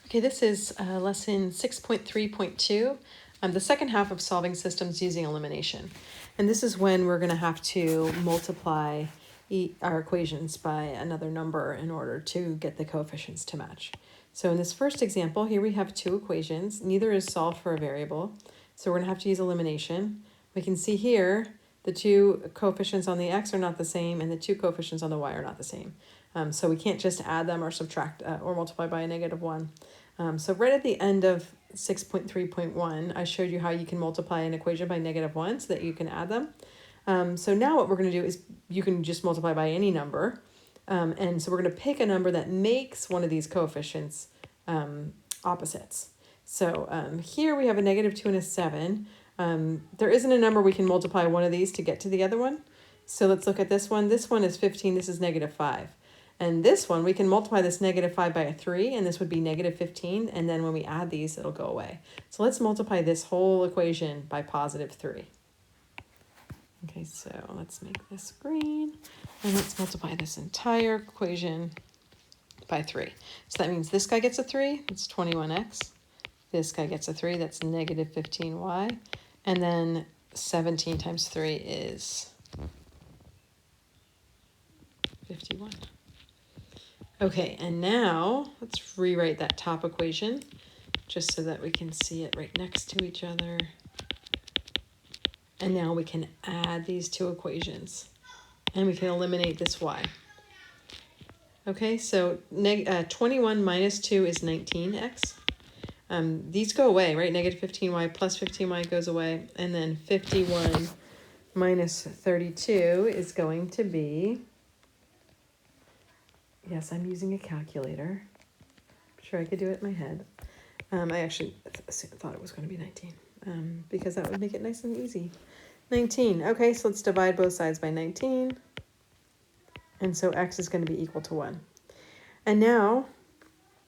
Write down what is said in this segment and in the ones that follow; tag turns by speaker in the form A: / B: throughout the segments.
A: Okay, this is lesson 6.3.2, the second half of solving systems using elimination. And this is when we're going to have to multiply our equations by another number in order to get the coefficients to match. So in this first example, here we have two equations. Neither is solved for a variable, so we're going to have to use elimination. We can see here the two coefficients on the x are not the same, and the two coefficients on the y are not the same. So we can't just add them or subtract or multiply by a -1. So right at the end of 6.3.1, I showed you how you can multiply an equation by -1 so that you can add them. So now what we're going to do is you can just multiply by any number. And so we're going to pick a number that makes one of these coefficients opposites. So here we have a -2 and a 7. There isn't a number we can multiply one of these to get to the other one. So let's look at this one. This one is 15. This is -5. And this one, we can multiply this -5 by a 3, and this would be -15. And then when we add these, it'll go away. So let's multiply this whole equation by +3. Okay, so let's make this green. And let's multiply this entire equation by 3. So that means this guy gets a 3, that's 21x. This guy gets a 3, that's -15y. And then 17 times 3 is 51. Okay, and now let's rewrite that top equation just so that we can see it right next to each other. And now we can add these two equations and we can eliminate this y. Okay, so 21 minus 2 is 19x. These go away, right? -15y plus 15y goes away. And then 51 minus 32 is going to be... Yes, I'm using a calculator. I'm sure I could do it in my head. I actually thought it was going to be 19 because that would make it nice and easy. 19. Okay, so let's divide both sides by 19. And so x is going to be equal to 1. And now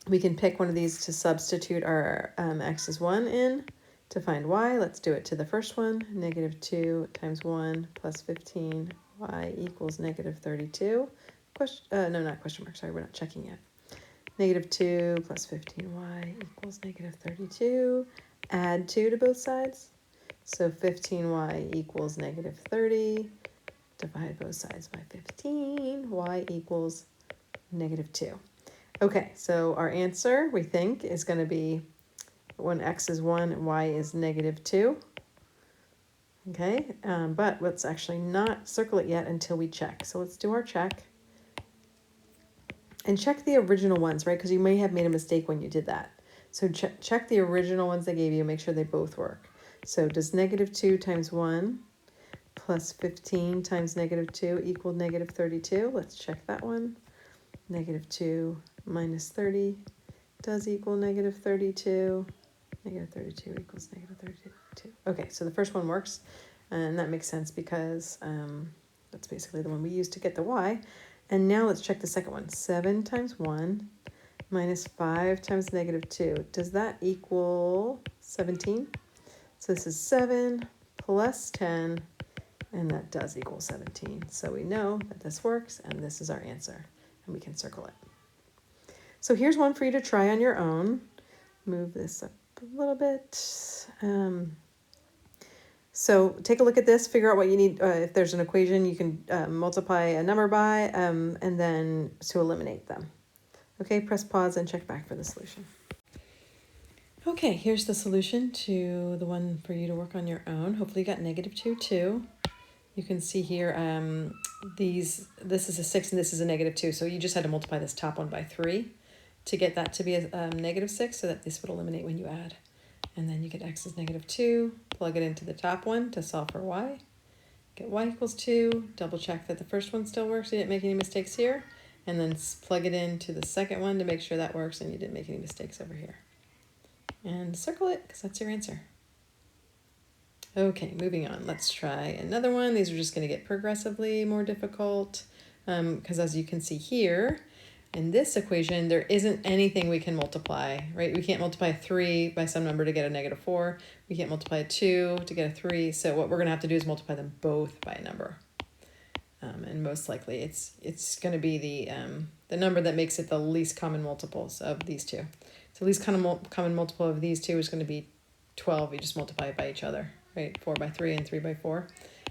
A: we can pick one of these to substitute our x is 1 in to find y. Let's do it to the first one. -2 times 1 plus 15 y equals -32. No, not question mark. Sorry, we're not checking yet. -2 plus 15y equals -32. Add 2 to both sides. So 15y equals -30. Divide both sides by 15. Y equals -2. Okay, so our answer, we think, is going to be when x is 1 and y is -2. Okay, but let's actually not circle it yet until we check. So let's do our check. And check the original ones, right? Because you may have made a mistake when you did that. So check the original ones they gave you, make sure they both work. So does -2 times 1 plus 15 times -2 equal -32? Let's check that one. -2 minus 30 does equal -32. -32 equals -32. Okay, so the first one works. And that makes sense because that's basically the one we used to get the y. And now let's check the second one. 7 times 1 minus 5 times -2. Does that equal 17? So this is 7 plus 10, and that does equal 17. So we know that this works, and this is our answer, and we can circle it. So here's one for you to try on your own. Move this up a little bit. So take a look at this, figure out what you need. If there's an equation, you can multiply a number by, and then to eliminate them. Okay, press pause and check back for the solution. Okay, here's the solution to the one for you to work on your own. Hopefully you got -2 too. You can see here, this is a 6 and this is a -2. So you just had to multiply this top one by 3 to get that to be a -6 so that this would eliminate when you add. And then you get x is -2, plug it into the top one to solve for y. Get y equals 2, double check that the first one still works, you didn't make any mistakes here. And then plug it into the second one to make sure that works and you didn't make any mistakes over here. And circle it because that's your answer. Okay, moving on. Let's try another one. These are just going to get progressively more difficult because as you can see here, in this equation, there isn't anything we can multiply, right? We can't multiply 3 by some number to get a -4. We can't multiply 2 to get a 3. So what we're going to have to do is multiply them both by a number. And most likely it's going to be the number that makes it the least common multiples of these two. So least common multiple of these two is going to be 12. You just multiply it by each other, right? 4 by 3 and 3 by 4.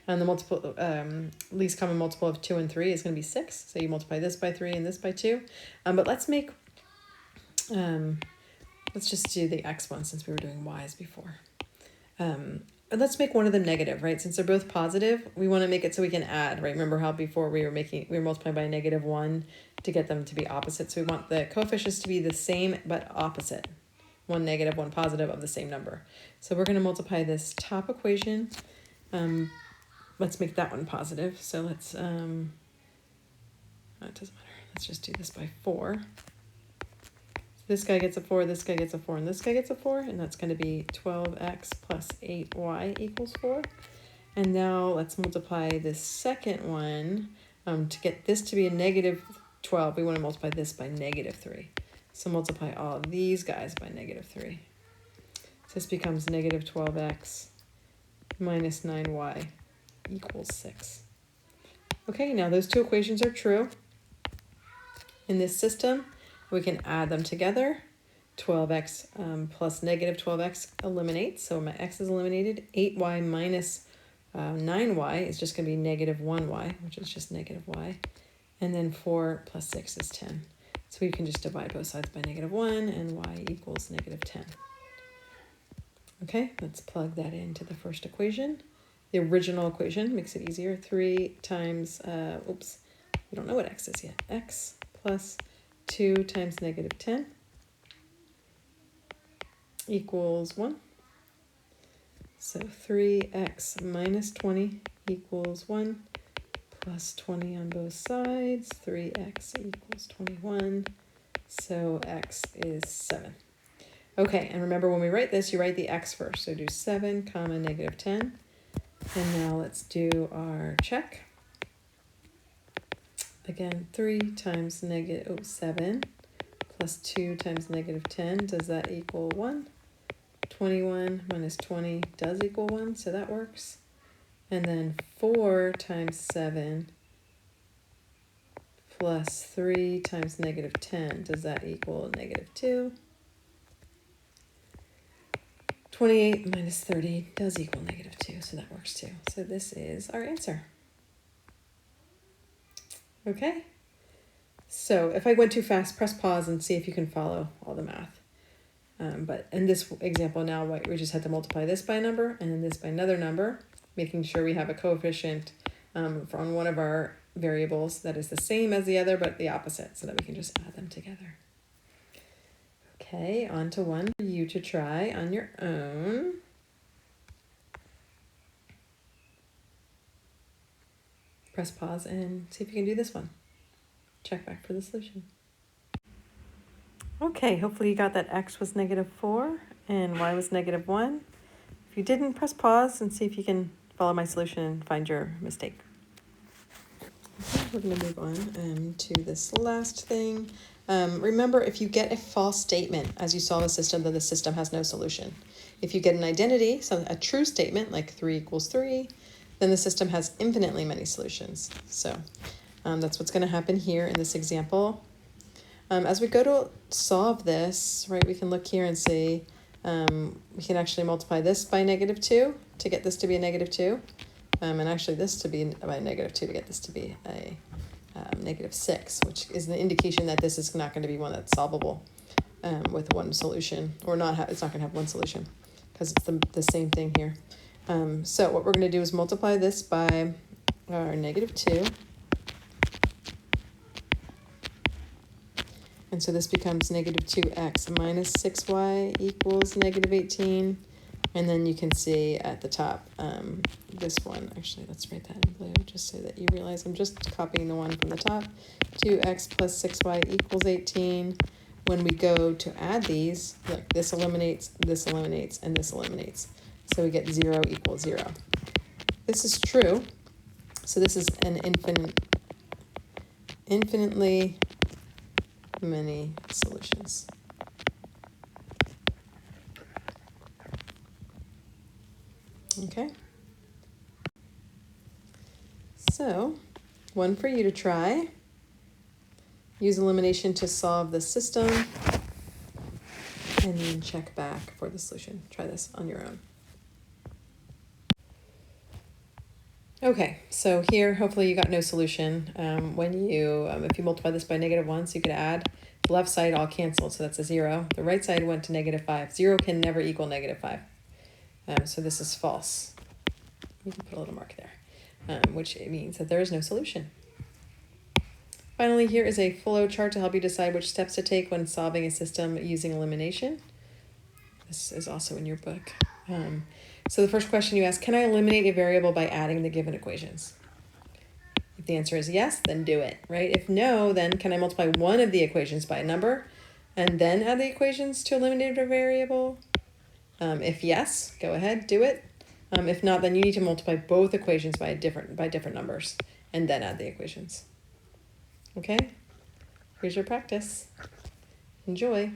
A: And the least common multiple of 2 and 3 is going to be 6. So you multiply this by 3 and this by 2. But let's just do the x one since we were doing y's before. And let's make one of them negative, right? Since they're both positive, we want to make it so we can add, right? Remember how before we were multiplying by a -1 to get them to be opposite. So we want the coefficients to be the same but opposite. One negative, one positive of the same number. So we're going to multiply this top equation. Let's make that one positive. So let's, it doesn't matter. Let's just do this by 4. This guy gets a 4, this guy gets a 4, and this guy gets a 4, and that's going to be 12x plus 8y equals 4. And now let's multiply this second one. To get this to be a -12, we want to multiply this by -3. So multiply all of these guys by -3. So this becomes -12x minus 9y equals 6. Okay, now those two equations are true. In this system, we can add them together. 12x plus -12x eliminates, so my x is eliminated. 8y minus 9y is just going to be -1y, which is just -y. And then 4 plus 6 is 10. So we can just divide both sides by -1, and y equals -10. Okay, let's plug that into the first equation. The original equation makes it easier. 3 times, we don't know what x is yet. X plus 2 times -10 equals 1. So 3x minus 20 equals 1, plus 20 on both sides. 3x equals 21, so x is 7. Okay, and remember when we write this, you write the x first. So do 7 comma -10. And now let's do our check. Again, 3 times 7 plus 2 times -10. Does that equal 1? 21 minus 20 does equal 1, so that works. And then 4 times 7 plus 3 times -10. Does that equal -2? 28 minus 30 does equal -2, so that works too. So this is our answer. Okay, so if I went too fast, press pause and see if you can follow all the math. But in this example now, we just had to multiply this by a number and then this by another number, making sure we have a coefficient from one of our variables that is the same as the other but the opposite, so that we can just add them together. Okay, on to one for you to try on your own. Press pause and see if you can do this one. Check back for the solution. Okay, hopefully you got that x was -4 and y was -1. If you didn't, press pause and see if you can follow my solution and find your mistake. Okay, we're going to move on to this last thing. Remember, if you get a false statement as you solve a system, then the system has no solution. If you get an identity, so a true statement like 3 equals 3, then the system has infinitely many solutions. So that's what's going to happen here in this example. As we go to solve this, right, we can look here and see we can actually multiply this by -2 to get this to be a -2, and actually this to be by -2 to get this to be a -6, which is an indication that this is not going to be one that's solvable with one solution, or it's not going to have one solution because it's the same thing here. So what we're going to do is multiply this by our -2. And so this becomes -2x minus 6y equals -18. And then you can see at the top, this one, actually, let's write that in blue just so that you realize I'm just copying the one from the top. 2x plus 6y equals 18. When we go to add these, look, this eliminates, and this eliminates. So we get 0 equals 0. This is true. So this is an infinitely many solutions. Okay. So one for you to try. Use elimination to solve the system, and then check back for the solution. Try this on your own. Okay, so here, hopefully you got no solution. If you multiply this by -1, so you could add, the left side all canceled, so that's a 0. The right side went to -5. 0 can never equal -5. So this is false. You can put a little mark there, which means that there is no solution. Finally, here is a flow chart to help you decide which steps to take when solving a system using elimination. This is also in your book. So the first question you ask, can I eliminate a variable by adding the given equations? If the answer is yes, then do it, right? If no, then can I multiply one of the equations by a number and then add the equations to eliminate a variable? If yes, go ahead, do it. If not, then you need to multiply both equations by different numbers and then add the equations. Okay, here's your practice. Enjoy.